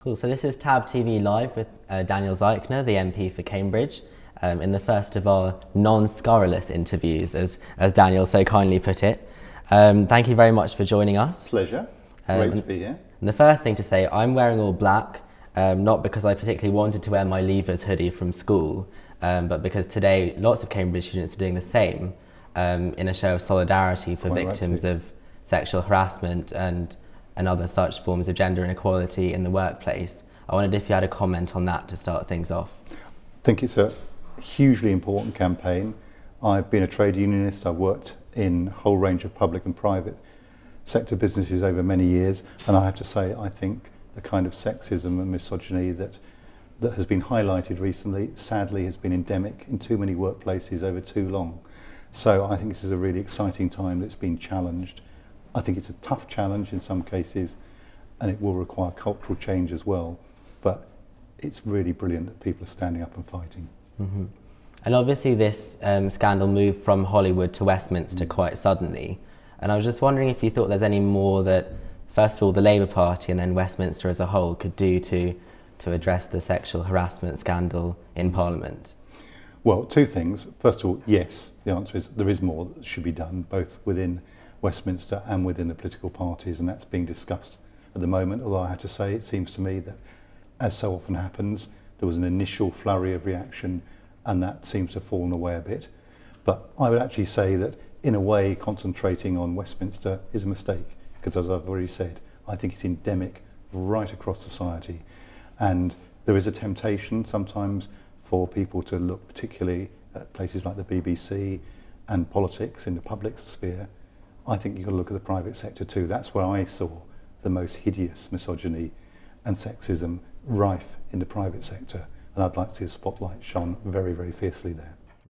Cool, so this is Tab TV Live with Daniel Zeichner, the MP for Cambridge, in the first of our non-scurrilous interviews, as Daniel so kindly put it. Thank you very much for joining us. Pleasure, great to be here. And the first thing to say, I'm wearing all black, not because I particularly wanted to wear my Leavers hoodie from school, but because today lots of Cambridge students are doing the same in a show of solidarity for victims of sexual harassment and other such forms of gender inequality in the workplace. I wondered if you had a comment on that to start things off. I think it's a hugely important campaign. I've been a trade unionist, I've worked in a whole range of public and private sector businesses over many years, and I have to say I think the kind of sexism and misogyny that has been highlighted recently sadly has been endemic in too many workplaces over too long. So I think this is a really exciting time that's been challenged. I think it's a tough challenge in some cases, and it will require cultural change as well, but it's really brilliant that people are standing up and fighting. Mm-hmm. And obviously this scandal moved from Hollywood to Westminster quite suddenly, and I was just wondering if you thought there's any more that, first of all, the Labour Party and then Westminster as a whole could do to address the sexual harassment scandal in Parliament? Well, two things. First of all, yes, the answer is there is more that should be done, both within Westminster and within the political parties, and that's being discussed at the moment, although I have to say it seems to me that, as so often happens, there was an initial flurry of reaction and that seems to have fallen away a bit. But I would actually say that, in a way, concentrating on Westminster is a mistake, because as I've already said, I think it's endemic right across society, and there is a temptation sometimes for people to look particularly at places like the BBC and politics in the public sphere. I think you've got to look at the private sector too. That's where I saw the most hideous misogyny and sexism rife in the private sector, and I'd like to see a spotlight shone very, very fiercely there.